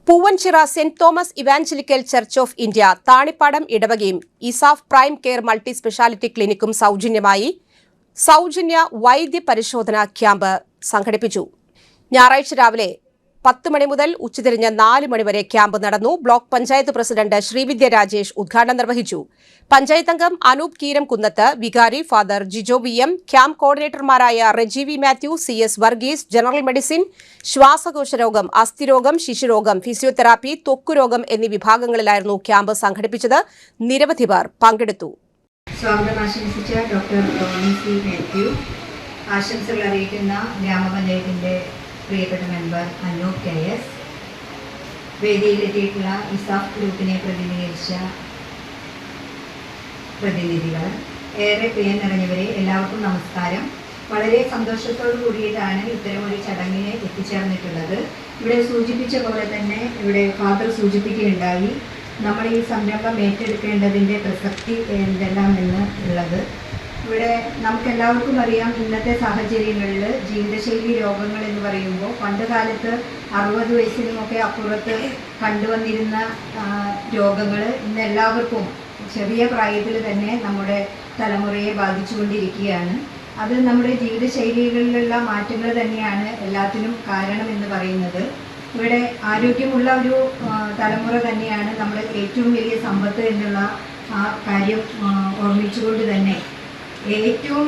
Poovanchira saint Thomas evangelical church of India Thanippadam ഇടവകയും ESAF prime care multi speciality ക്ലിനിക്കും സൗജന്യ വൈദ്യ പരിശോധന ക്യാമ്പ് സംഘടിപ്പിച്ചു. ഞായറാഴ്ച രാവിലെ 10 മണി മുതൽ ഉച്ചതിരിഞ്ഞ് 4 മണി വരെ ക്യാമ്പ് നടന്നു. ബ്ലോക്ക് പഞ്ചായത്ത് പ്രസിഡന്റ് ശ്രീവിദ്യ രാജേഷ് ഉദ്ഘാടനം നിർവഹിച്ചു. പഞ്ചായത്ത് അംഗം അനൂപ് കീരംകുന്നത്ത്, വികാരി ഫാദർ ജിജോ VM, ക്യാമ്പ് കോർഡിനേറ്റർമാരായ Reji Mathew, CS Varghese, general medicine, ശ്വാസകോശരോഗം, അസ്ഥിരോഗം, ശിശുരോഗം, ഫിസിയോതെറാപ്പി, ത്വക്കുരോഗം എന്നീ വിഭാഗങ്ങളിലായിരുന്നു ക്യാമ്പ് സംഘടിപ്പിച്ചത്. നിരവധി പേർ പങ്കെടുത്തു. സ്വാഗതം ആശംസിച്ച ഡോക്ടർ റോണി C. മാത്യു, ആശംസകൾ അറിയിക്കുന്ന ഗ്രാമപഞ്ചായത്തിന്റെ പ്രിയപ്പെട്ട മെമ്പർ അനൂപ് KS, വേദിയിലെത്തിയിട്ടുള്ള ഇസാഫ് ഗ്രൂപ്പിനെ പ്രതിനിധീകരിച്ച പ്രതിനിധികൾ, ഏറെ പ്രിയം നിറഞ്ഞവരെ, എല്ലാവർക്കും നമസ്കാരം. വളരെ സന്തോഷത്തോടു കൂടിയിട്ടാണ് ഇത്തരമൊരു ചടങ്ങിന് എത്തിച്ചേർന്നിട്ടുള്ളത്. ഇവിടെ സൂചിപ്പിച്ച പോലെ തന്നെ ഇവിടെ ഫാദർ സൂചിപ്പിക്കുകയുണ്ടായി, നമ്മൾ ഈ സംരംഭം ഏറ്റെടുക്കേണ്ടതിൻ്റെ പ്രസക്തി എന്തെല്ലാം എന്ന് ഉള്ളത്. ഇവിടെ നമുക്കെല്ലാവർക്കും അറിയാം, ഇന്നത്തെ സാഹചര്യങ്ങളിൽ ജീവിതശൈലി രോഗങ്ങൾ എന്ന് പറയുമ്പോൾ പണ്ട് കാലത്ത് 60 വയസ്സിനുമൊക്കെ അപ്പുറത്ത് കണ്ടുവന്നിരുന്ന രോഗങ്ങൾ ഇന്ന് എല്ലാവർക്കും ചെറിയ പ്രായത്തിൽ തന്നെ നമ്മുടെ തലമുറയെ ബാധിച്ചുകൊണ്ടിരിക്കുകയാണ്. അത് നമ്മുടെ ജീവിതശൈലികളിലുള്ള മാറ്റങ്ങൾ തന്നെയാണ് എല്ലാത്തിനും കാരണമെന്ന് പറയുന്നത്. ഇവിടെ ആരോഗ്യമുള്ള ഒരു തലമുറ തന്നെയാണ് നമ്മുടെ ഏറ്റവും വലിയ സമ്പത്ത് എന്നുള്ള ആ കാര്യം ഓർമ്മിച്ചുകൊണ്ട് തന്നെ ഏറ്റവും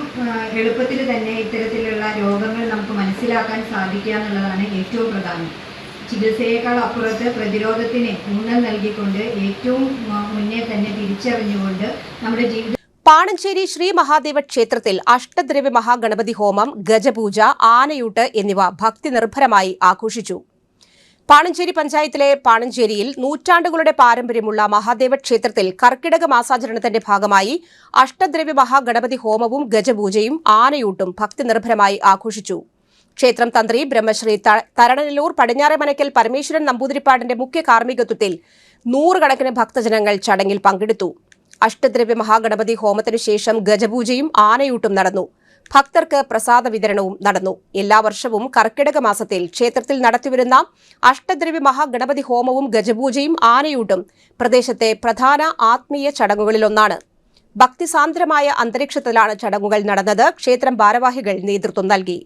എളുപ്പത്തിൽ തന്നെ ഇത്തരത്തിലുള്ള രോഗങ്ങൾ നമുക്ക് മനസ്സിലാക്കാൻ സാധിക്കുക എന്നുള്ളതാണ് ഏറ്റവും പ്രധാനം. ചികിത്സയേക്കാൾ അപ്പുറത്ത് പ്രതിരോധത്തിന് ഊന്നൽ നൽകിക്കൊണ്ട് ഏറ്റവും മുന്നേ തന്നെ തിരിച്ചറിഞ്ഞുകൊണ്ട് നമ്മുടെ ജീവിതം. പാണഞ്ചേരി ശ്രീ മഹാദേവ ക്ഷേത്രത്തിൽ അഷ്ടദ്രവ്യ മഹാഗണപതി ഹോമം, ഗജപൂജ, ആനയൂട്ട് എന്നിവ ഭക്തി നിർഭരമായി ആഘോഷിച്ചു. പാണഞ്ചേരി പഞ്ചായത്തിലെ പാണഞ്ചേരിയിൽ നൂറ്റാണ്ടുകളുടെ പാരമ്പര്യമുള്ള മഹാദേവ ക്ഷേത്രത്തിൽ കർക്കിടക മാസാചരണത്തിന്റെ ഭാഗമായി അഷ്ടദ്രവ്യ മഹാഗണപതി ഹോമവും ഗജപൂജയും ആനയൂട്ടും ഭക്തി നിർഭരമായി ആഘോഷിച്ചു. ക്ഷേത്രം തന്ത്രി ബ്രഹ്മശ്രീ തരണനല്ലൂർ പടിഞ്ഞാറേമനയ്ക്കൽ പരമേശ്വരൻ നമ്പൂതിരിപ്പാടിന്റെ മുഖ്യ കാർമ്മികത്വത്തിൽ നൂറുകണക്കിന് ഭക്തജനങ്ങൾ ചടങ്ങിൽ പങ്കെടുത്തു. അഷ്ടദ്രവ്യ മഹാഗണപതി ഹോമത്തിനു ശേഷം ഗജപൂജയും ആനയൂട്ടും നടന്നു. ഭക്തർക്ക് പ്രസാദ വിതരണവും നടന്നു. എല്ലാ വർഷവും കർക്കിടക മാസത്തിൽ ക്ഷേത്രത്തിൽ നടത്തിവരുന്ന അഷ്ടദ്രവ്യ മഹാഗണപതി ഹോമവും ഗജപൂജയും ആനയൂട്ടും പ്രദേശത്തെ പ്രധാന ആത്മീയ ചടങ്ങുകളിലൊന്നാണ്. ഭക്തിസാന്ദ്രമായ അന്തരീക്ഷത്തിലാണ് ചടങ്ങുകൾ നടന്നത്. ക്ഷേത്രം ഭാരവാഹികൾ നേതൃത്വം നൽകി.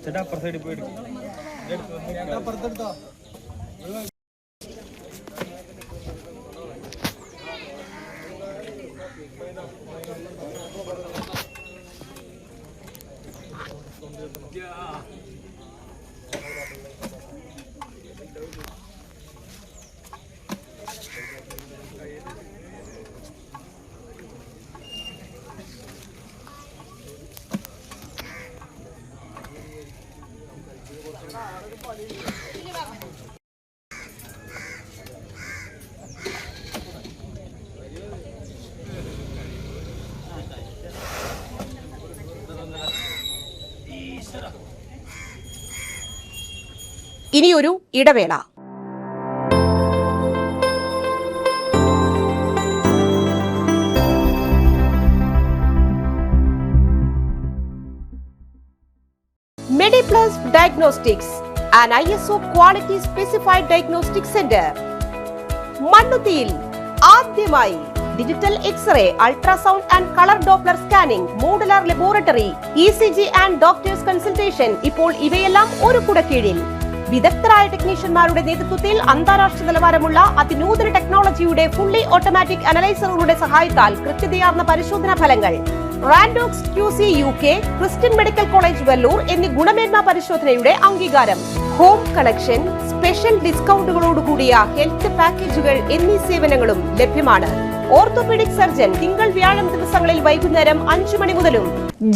ചേട്ടാ അപ്പുറ സൈഡിൽ പോയി ഇനിയൊരു ഇടവേള. Mediplus Diagnostics, an ISO quality specified diagnostic center. മണ്ണുത്തിയിൽ ആദ്യമായി digital x-ray, ultrasound and colour Doppler scanning, modular laboratory, ECG and doctors consultation. ഇപ്പോൾ ഇവയെല്ലാം ഒരു കുടക്കീഴിൽ. വിദഗ്ധരായ ടെക്നീഷ്യന്മാരുടെ നേതൃത്വത്തിൽ അന്താരാഷ്ട്ര നിലവാരമുള്ള അതിനൂതന ടെക്നോളജിയുടെ ഫുള്ളി ഓട്ടോമാറ്റിക് അനലൈസറുകളുടെ സഹായത്താൽ കൃത്യതയാർന്ന പരിശോധനാ ഫലങ്ങൾ. റാൻഡോക്സ് QC UK, Christian medical college Vellore എന്നീ ഗുണമേന്മ പരിശോധനയുടെ അംഗീകാരം. ഹോം കണക്ഷൻ, സ്പെഷ്യൽ ഡിസ്കൗണ്ടുകളോടുകൂടിയ ഹെൽത്ത് പാക്കേജുകൾ എന്നീ സേവനങ്ങളും ലഭ്യമാണ്. ഓർത്തോപീഡിക് സർജൻ തിങ്കൾ വ്യാഴം ദിവസങ്ങളിൽ വൈകുന്നേരം 5 മണി മുതലും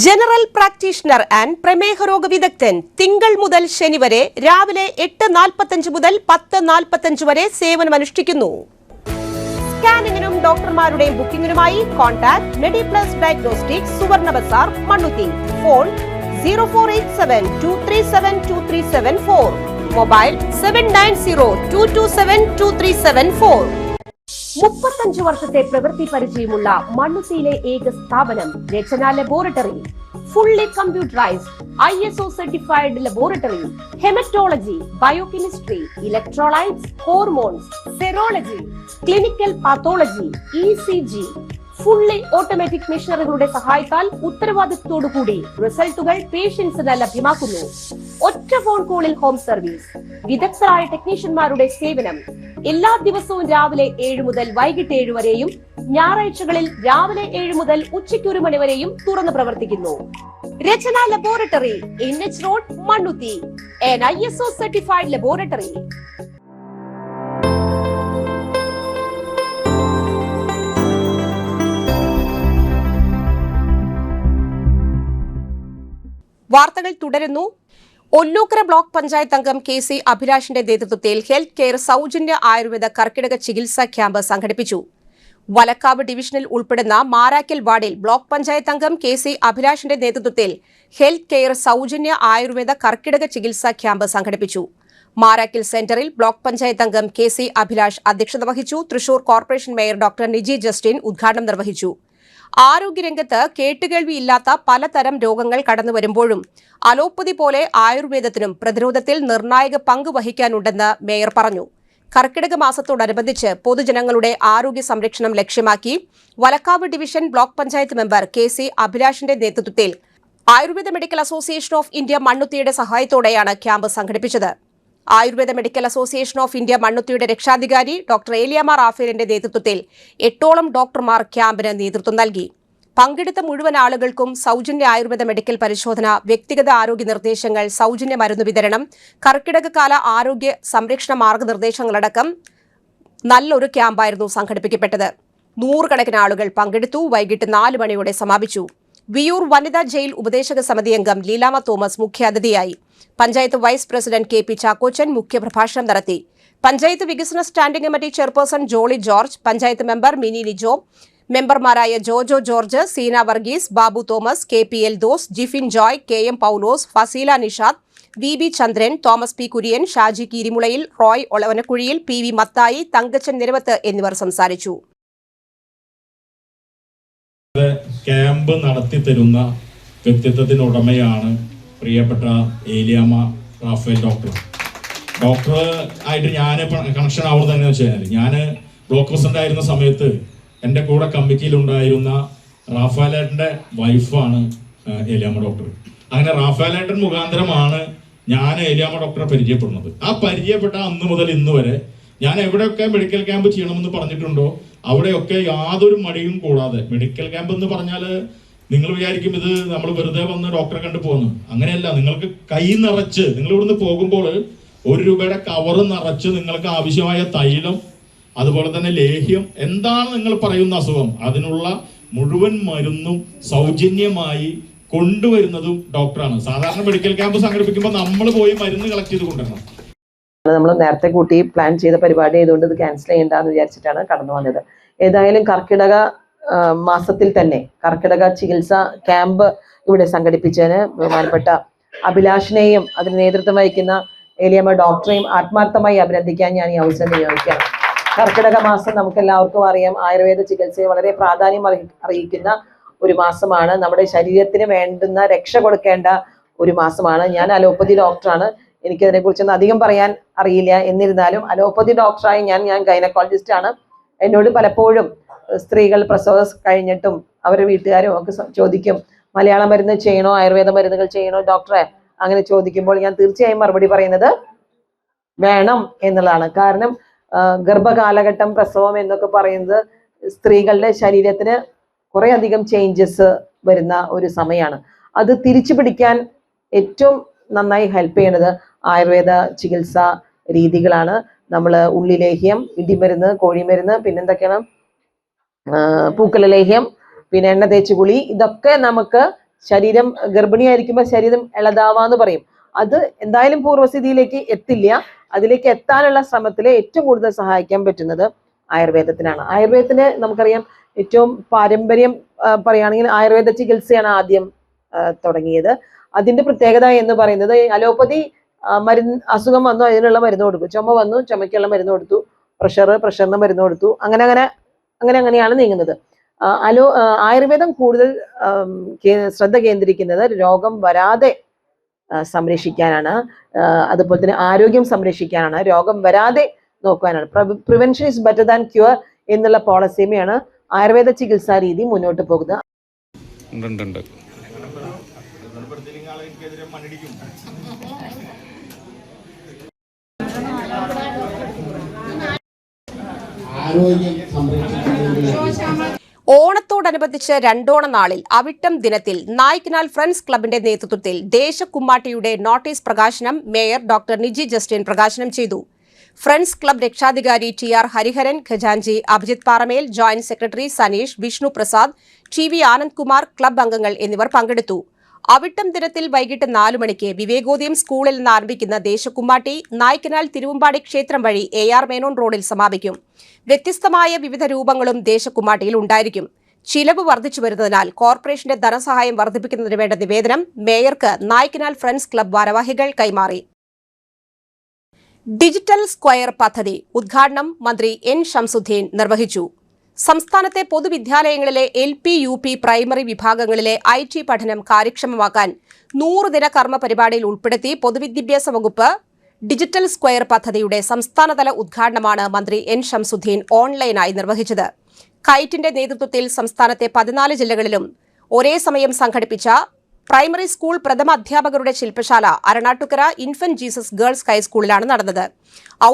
ജനറൽ പ്രാക്ടീഷണർ ആൻഡ് പ്രമേഹ രോഗ വിദഗ്ധൻ തിങ്കൾ മുതൽ ശനി വരെ രാവിലെ 8:45 മുതൽ 10:45 വരെ സേവനമനുഷ്ഠിക്കുന്നു. സ്കാനിങ്ങിനും ഡോക്ടർമാരുടെയും ബുക്കിംഗിനുമായി കോൺടാക്ട് മെഡിപ്ലസ് ഡയഗ്നോസ്റ്റിക്സ്, സുവർണ ബസാർ, മണ്ണുത്തി. Phone 0487237237 mobile 7902272374. 35 വർഷത്തെ പ്രവൃത്തി പരിചയമുള്ള മണ്ണുത്തിയിലെ ഏക സ്ഥാപനം Rachana laboratory. Fully computerised ISO certified laboratory. Haematology, biochemistry, electrolytes, hormones, serology, clinical pathology, ECG. Fully automatic മെഷീനറികളുടെ സഹായത്താൽ ഉത്തരവാദിത്വത്തോടുകൂടി റിസൾട്ടുകൾ പേഷ്യൻസിന് ലഭ്യമാക്കുന്നു. ഒറ്റ ഫോൺ കോളിൽ ഹോം സർവീസ്. വിദഗ്ധരായ ടെക്നീഷ്യന്മാരുടെ സേവനം. എല്ലാ ദിവസവും രാവിലെ 7 മുതൽ വൈകിട്ട് 7 വരെയും ഞായറാഴ്ചകളിൽ രാവിലെ 7 മുതൽ ഉച്ചയ്ക്ക് 1 മണി വരെയും തുറന്നു പ്രവർത്തിക്കുന്നു. Rachana laboratory, NH road, Mannuthy. an ISO certified laboratory. വാർത്തകൾ തുടരുന്നു. ഒല്ലൂക്കര ബ്ലോക്ക് പഞ്ചായത്ത് അംഗം KC അഭിലാഷിന്റെ നേതൃത്വത്തിൽ ഹെൽത്ത് കെയർ സൗജന്യ ആയുർവേദ കർക്കിടക ചികിത്സാ ക്യാമ്പ് സംഘടിപ്പിച്ചു. വലക്കാവ് ഡിവിഷനിൽ ഉൾപ്പെടുന്ന മാരാക്കൽ വാർഡിൽ ബ്ലോക്ക് പഞ്ചായത്ത് അംഗം KC അഭിലാഷിന്റെ നേതൃത്വത്തിൽ ഹെൽത്ത് കെയർ സൗജന്യ ആയുർവേദ കർക്കിടക ചികിത്സാ ക്യാമ്പ് സംഘടിപ്പിച്ചു. മാരാക്കൽ സെന്ററിൽ ബ്ലോക്ക് പഞ്ചായത്ത് അംഗം KC അഭിലാഷ് അധ്യക്ഷത വഹിച്ചു. Thrissur corporation mayor doctor Niji Justin ഉദ്ഘാടനം നിർവഹിച്ചു. ആരോഗ്യരംഗത്ത് കേട്ടുകേൾവിയില്ലാത്ത പലതരം രോഗങ്ങൾ കടന്നുവരുമ്പോഴും അലോപ്പതി പോലെ ആയുർവേദത്തിനും പ്രതിരോധത്തിൽ നിർണായക പങ്ക് വഹിക്കാനുണ്ടെന്ന് മേയർ പറഞ്ഞു. കർക്കിടക മാസത്തോടനുബന്ധിച്ച് പൊതുജനങ്ങളുടെ ആരോഗ്യ സംരക്ഷണം ലക്ഷ്യമാക്കി Valakkavu division block panchayat member KC അഭിലാഷിന്റെ നേതൃത്വത്തിൽ Ayurveda medical association of India മണ്ണുത്തിയുടെ സഹായത്തോടെയാണ് ക്യാമ്പ് സംഘടിപ്പിച്ചത്. Ayurveda medical association of India മണ്ണുത്തിയുടെ രക്ഷാധികാരി ഡോക്ടർ ഏലിയാമ്മ റാഫേലിന്റെ നേതൃത്വത്തിൽ 8ഓളം ഡോക്ടർമാർ ക്യാമ്പിന് നേതൃത്വം നൽകി. പങ്കെടുത്ത മുഴുവൻ ആളുകൾക്കും സൗജന്യ ആയുർവേദ മെഡിക്കൽ പരിശോധന, വ്യക്തിഗത ആരോഗ്യ നിർദ്ദേശങ്ങൾ, സൗജന്യ മരുന്ന് വിതരണം, കർക്കിടകകാല ആരോഗ്യ സംരക്ഷണ മാർഗനിർദ്ദേശങ്ങളടക്കം നല്ലൊരു ക്യാമ്പായിരുന്നു സംഘടിപ്പിക്കപ്പെട്ടത്. 100 കണക്കിന് ആളുകൾ പങ്കെടുത്തു. വൈകിട്ട് 4 മണിയോടെ സമാപിച്ചു. വിയൂർ വനിതാ ജയിൽ ഉപദേശക സമിതി അംഗം ലീലാമ തോമസ് മുഖ്യാതിഥിയായി. Panchayat vice president KP Chackochan മുഖ്യപ്രഭാഷണം നടത്തി. പഞ്ചായത്ത് വികസന standing committee chairperson Jolly George, panchayat member Mini Lijo, മെമ്പർമാരായ Jojo George, Seena Varghese, Babu Thomas, KP Eldhose, Jiffin Joy, KM Paulose, Faseela Nishad, VB Chandran, Thomas P Kurian, Shaji Keerimulayil, Roy Olavanakuzhiyil, PV Mathai, Thankachan Niravath എന്നിവർ സംസാരിച്ചു. ക്യാമ്പ് നടത്തി തരുന്ന വ്യക്തിത്വത്തിനുടമയാണ് പ്രിയപ്പെട്ട ഏലിയാമ്മ റാഫേൽ ഡോക്ടർ. ആയിട്ട് ഞാൻ കണക്ഷൻ ആവുന്നത് എങ്ങനെയാണെന്ന് വെച്ച് കഴിഞ്ഞാൽ, ഞാൻ ബ്ലോക്ക് പ്രസിഡന്റ് ആയിരുന്ന സമയത്ത് എൻ്റെ കൂടെ കമ്മിറ്റിയിലുണ്ടായിരുന്ന റാഫേലേട്ടൻ്റെ വൈഫാണ് ഏലിയാമ്മ ഡോക്ടർ. അങ്ങനെ റാഫേലേട്ടൻ മുഖാന്തരമാണ് ഞാൻ ഏലിയാമ്മ ഡോക്ടറെ പരിചയപ്പെടുന്നത്. ആ പരിചയപ്പെട്ട അന്ന് മുതൽ ഇന്ന് വരെ ഞാൻ എവിടെയൊക്കെ മെഡിക്കൽ ക്യാമ്പ് ചെയ്യണമെന്ന് പറഞ്ഞിട്ടുണ്ടോ അവിടെയൊക്കെ യാതൊരു മടിയും കൂടാതെ, മെഡിക്കൽ ക്യാമ്പ് എന്ന് പറഞ്ഞാൽ നിങ്ങൾ വിചാരിക്കും ഇത് നമ്മൾ വെറുതെ വന്ന് ഡോക്ടറെ കണ്ടു പോകുന്നു. അങ്ങനെയല്ല, നിങ്ങൾക്ക് കൈ നിറച്ച്, നിങ്ങൾ ഇവിടുന്ന് പോകുമ്പോൾ 1 രൂപയുടെ കവറ് നിറച്ച് നിങ്ങൾക്ക് ആവശ്യമായ തൈലം, അതുപോലെ തന്നെ ലേഹ്യം, എന്താണ് നിങ്ങൾ പറയുന്ന അസുഖം അതിനുള്ള മുഴുവൻ മരുന്നും സൗജന്യമായി കൊണ്ടുവരുന്നതും ഡോക്ടറാണ്. സാധാരണ മെഡിക്കൽ ക്യാമ്പ് സംഘടിപ്പിക്കുമ്പോൾ നമ്മൾ പോയി മരുന്ന് കളക്ട് ചെയ്ത് കൊണ്ടുവരണം. നമ്മൾ നേരത്തെ കൂട്ടി പ്ലാൻ ചെയ്ത പരിപാടി ആയതുകൊണ്ട് ഇത് ക്യാൻസൽ ചെയ്യേണ്ടെന്ന് വിചാരിച്ചിട്ടാണ് കടന്നു വന്നത്. ഏതായാലും കർക്കിടക മാസത്തിൽ തന്നെ കർക്കിടക ചികിത്സാ ക്യാമ്പ് ഇവിടെ സംഘടിപ്പിച്ചതിന് ബഹുമാനപ്പെട്ട അഭിലാഷിനെയും അതിന് നേതൃത്വം വഹിക്കുന്ന ഏലിയാമ്മ ഡോക്ടറെയും ആത്മാർത്ഥമായി അഭിനന്ദിക്കാൻ ഞാൻ ഈ അവസരം വിനിയോഗിക്കാം. കർക്കിടക മാസം നമുക്ക് എല്ലാവർക്കും അറിയാം, ആയുർവേദ ചികിത്സയെ വളരെ പ്രാധാന്യം അറിയിക്കുന്ന ഒരു മാസമാണ്. നമ്മുടെ ശരീരത്തിന് വേണ്ടുന്ന രക്ഷ കൊടുക്കേണ്ട ഒരു മാസമാണ്. ഞാൻ അലോപ്പതി ഡോക്ടറാണ്. എനിക്കതിനെ കുറിച്ചൊന്നും അധികം പറയാൻ അറിയില്ല. എന്നിരുന്നാലും അലോപ്പതി ഡോക്ടറായി ഞാൻ ഗൈനക്കോളജിസ്റ്റ് ആണ്. എന്നോട് പലപ്പോഴും സ്ത്രീകൾ പ്രസവം കഴിഞ്ഞിട്ടും അവരുടെ വീട്ടുകാരും ഒക്കെ ചോദിക്കും, മലയാള മരുന്ന് ചെയ്യണോ ആയുർവേദ മരുന്നുകൾ ചെയ്യണോ ഡോക്ടറെ, അങ്ങനെ ചോദിക്കുമ്പോൾ ഞാൻ തീർച്ചയായും മറുപടി പറയുന്നത് വേണം എന്നുള്ളതാണ്. കാരണം ഗർഭകാലഘട്ടം, പ്രസവം എന്നൊക്കെ പറയുന്നത് സ്ത്രീകളുടെ ശരീരത്തിന് കുറെ അധികം ചേഞ്ചസ് വരുന്ന ഒരു സമയമാണ്. അത് തിരിച്ചു പിടിക്കാൻ ഏറ്റവും നന്നായി ഹെൽപ്പ് ചെയ്യണത് ആയുർവേദ ചികിത്സാ രീതികളാണ്. നമ്മൾ ഉള്ളിലേഹ്യം, ഇടിമരുന്ന്, കോഴിമരുന്ന്, പിന്നെന്തൊക്കെയാണ്, പൂക്കല ലേഹ്യം, പിന്നെ എണ്ണ തേച്ച് കുളി, ഇതൊക്കെ നമുക്ക് ശരീരം ഗർഭിണിയായിരിക്കുമ്പോൾ ശരീരം ഇളതാവാന്ന് പറയും. അത് എന്തായാലും പൂർവ്വസ്ഥിതിയിലേക്ക് എത്തില്ല. അതിലേക്ക് എത്താനുള്ള ശ്രമത്തിൽ ഏറ്റവും കൂടുതൽ സഹായിക്കാൻ പറ്റുന്നത് ആയുർവേദത്തിനാണ്. ആയുർവേദത്തിന് നമുക്കറിയാം ഏറ്റവും പാരമ്പര്യം പറയുകയാണെങ്കിൽ ആയുർവേദ ചികിത്സയാണ് ആദ്യം തുടങ്ങിയത്. അതിന്റെ പ്രത്യേകത എന്ന് പറയുന്നത് അലോപ്പതി അസുഖം വന്നു അതിനുള്ള മരുന്ന് കൊടുക്കും, ചുമ വന്നു ചുമയ്ക്കുള്ള മരുന്ന് കൊടുത്തു, പ്രഷറിന് മരുന്ന് കൊടുത്തു, അങ്ങനെയാണ് നീങ്ങുന്നത്. ആയുർവേദം കൂടുതൽ ശ്രദ്ധ കേന്ദ്രീകരിക്കുന്നത് രോഗം വരാതെ സംരക്ഷിക്കാനാണ്, അതുപോലെ തന്നെ ആരോഗ്യം സംരക്ഷിക്കാനാണ്, രോഗം വരാതെ നോക്കാനാണ്. Prevention is better than cure എന്നുള്ള പോളിസിയുമാണ് ആയുർവേദ ചികിത്സാ രീതി മുന്നോട്ട് പോകുന്നത്. ഓണത്തോടനുബന്ധിച്ച് രണ്ടോണ നാളിൽ അവിട്ടം ദിനത്തിൽ നായ്ക്കനാൽ ഫ്രണ്ട്സ് ക്ലബിന്റെ നേതൃത്വത്തിൽ ദേശക്കുമ്മാട്ടിയുടെ നോട്ടീസ് പ്രകാശനം മേയർ ഡോക്ടർ നിജി ജസ്റ്റിൻ പ്രകാശനം ചെയ്തു. ഫ്രണ്ട്സ് ക്ലബ് രക്ഷാധികാരി TR ഹരിഹരൻ, ഖജാൻജി Abhijith Paramel, joint secretary Saneesh, Vishnu Prasad, TV Anandkumar, club അംഗങ്ങൾ എന്നിവർ പങ്കെടുത്തു. അവിട്ടം ദിനത്തിൽ വൈകിട്ട് 4 മണിക്ക് വിവേകോദയം സ്കൂളിൽ നിന്ന് ആരംഭിക്കുന്ന ദേശക്കുമ്മാട്ടി നായ്ക്കനാൽ തിരുവമ്പാടി ക്ഷേത്രം വഴി AR മേനോൻ റോഡിൽ സമാപിക്കും. വ്യത്യസ്തമായ വിവിധ രൂപങ്ങളും ദേശക്കുമ്മാട്ടിയിൽ ഉണ്ടായിരിക്കും. ചിലവ് വർദ്ധിച്ചു വരുന്നതിനാൽ കോർപ്പറേഷന്റെ ധനസഹായം വർദ്ധിപ്പിക്കുന്നതിന് വേണ്ട നിവേദനം മേയർക്ക് നായ്ക്കനാൽ ഫ്രണ്ട്സ് ക്ലബ് ഭാരവാഹികൾ കൈമാറി. ഡിജിറ്റൽ സ്ക്വയർ പദ്ധതി ഉദ്ഘാടനം മന്ത്രി N ഷംസുദ്ദീൻ നിർവഹിച്ചു. സംസ്ഥാനത്തെ പൊതുവിദ്യാലയങ്ങളിലെ LP, UP, പ്രൈമറി വിഭാഗങ്ങളിലെ IT പഠനം കാര്യക്ഷമമാക്കാൻ 100 ദിന കർമ്മ പരിപാടിയിൽ ഉൾപ്പെടുത്തി പൊതുവിദ്യാഭ്യാസ വകുപ്പ് ഡിജിറ്റൽ സ്ക്വയർ പദ്ധതിയുടെ സംസ്ഥാനതല ഉദ്ഘാടനമാണ് മന്ത്രി N ഷംസുദ്ദീൻ ഓൺലൈനായി നിർവഹിച്ചത്. കൈറ്റിന്റെ നേതൃത്വത്തിൽ സംസ്ഥാനത്തെ 14 ജില്ലകളിലും ഒരേ സമയം സംഘടിപ്പിച്ച പ്രൈമറി സ്കൂൾ പ്രഥമ അധ്യാപകരുടെ ശില്പശാല അരണാട്ടുകര ഇൻഫന്റ് ജീസസ് ഗേൾസ് ഹൈസ്കൂളിലാണ് നടന്നത്.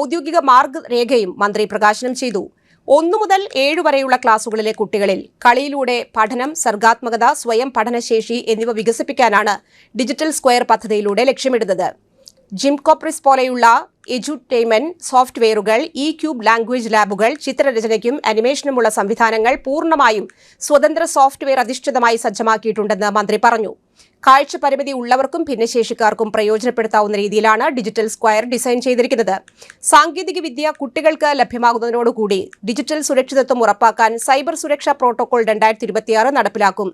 ഔദ്യോഗിക മാർഗരേഖയും മന്ത്രി പ്രകാശനം ചെയ്തു. 1 മുതൽ 7 വരെയുള്ള ക്ലാസുകളിലെ കുട്ടികളിൽ കളിയിലൂടെ പഠനം, സർഗാത്മകത, സ്വയം പഠനശേഷി എന്നിവ വികസിപ്പിക്കാനാണ് ഡിജിറ്റൽ സ്ക്വയർ പദ്ധതിയിലൂടെ ലക്ഷ്യമിടുന്നത്. ജിംകോപ്രിസ് പോലെയുള്ള എഡ്യൂടെയിൻമെന്റ് സോഫ്റ്റ്വെയറുകൾ, ഇക്യൂബ് ലാംഗ്വേജ് ലാബുകൾ, ചിത്രരചനയ്ക്കും അനിമേഷനുമുള്ള സംവിധാനങ്ങൾ പൂർണ്ണമായും സ്വതന്ത്ര സോഫ്റ്റ്വെയർ അധിഷ്ഠിതമായി സജ്ജമാക്കിയിട്ടുണ്ടെന്ന് മന്ത്രി പറഞ്ഞു. കാഴ്ച പരിമിതി ഉള്ളവർക്കും ഭിന്നശേഷിക്കാർക്കും പ്രയോജനപ്പെടുത്താവുന്ന രീതിയിലാണ് ഡിജിറ്റൽ സ്ക്വയർ ഡിസൈൻ ചെയ്തിരിക്കുന്നത്. സാങ്കേതികവിദ്യ കുട്ടികൾക്ക് ലഭ്യമാകുന്നതിനോടുകൂടി ഡിജിറ്റൽ സുരക്ഷിതത്വം ഉറപ്പാക്കാൻ സൈബർ സുരക്ഷാ പ്രോട്ടോകോൾ 2026 നടപ്പിലാക്കും.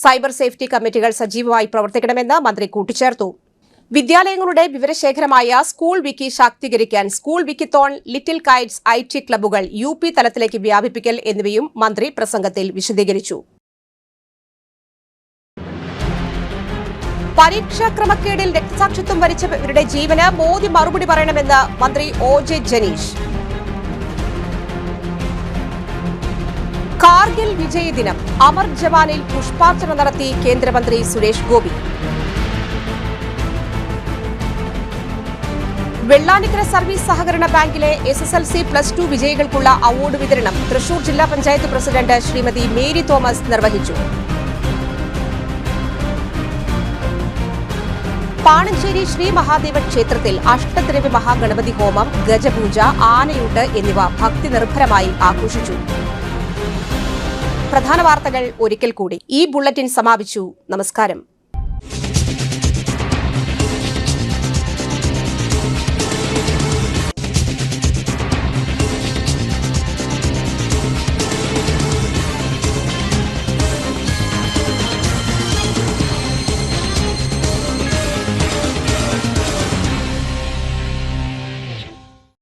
സൈബർ സേഫ്റ്റി കമ്മിറ്റികൾ സജീവമായി പ്രവർത്തിക്കണമെന്ന് മന്ത്രി കൂട്ടിച്ചേർത്തു. വിദ്യാലയങ്ങളുടെ വിവരശേഖരമായ സ്കൂൾ വിക്കി ശാക്തീകരിക്കാൻ school wikithon, little kites, IT ക്ലബ്ബുകൾ UP തലത്തിലേക്ക് വ്യാപിപ്പിക്കൽ എന്നിവയും മന്ത്രി പ്രസംഗത്തിൽ വിശദീകരിച്ചു. പരീക്ഷാ ക്രമക്കേടിൽ രക്തസാക്ഷിത്വം വരിച്ചവരുടെ ജീവന് മോദി മറുപടി പറയണമെന്ന് മന്ത്രി OJ ജനീഷ്. കാർഗിൽ വിജയദിനം അമർ ജവാനിൽ പുഷ്പാർച്ചന നടത്തി കേന്ദ്രമന്ത്രി സുരേഷ് ഗോപി. വെള്ളാനിക്കര സർവീസ് സഹകരണ ബാങ്കിലെ SSLC+2 വിജയികൾക്കുള്ള അവാർഡ് വിതരണം തൃശൂർ ജില്ലാ panchayat president Shrimati Mary Thomas നിർവഹിച്ചു. പാണഞ്ചേരി ശ്രീ മഹാദേവ ക്ഷേത്രത്തിൽ അഷ്ടദ്രവ്യ മഹാഗണപതി ഹോമം, ഗജപൂജ, ആനയൂട്ട് എന്നിവ ഭക്തി നിർഭരമായി ആഘോഷിച്ചു. പ്രധാന വാർത്തകൾ ഒരിക്കൽ കൂടി. ഈ ബുള്ളറ്റിൻ സമാപിച്ചു. നമസ്കാരം.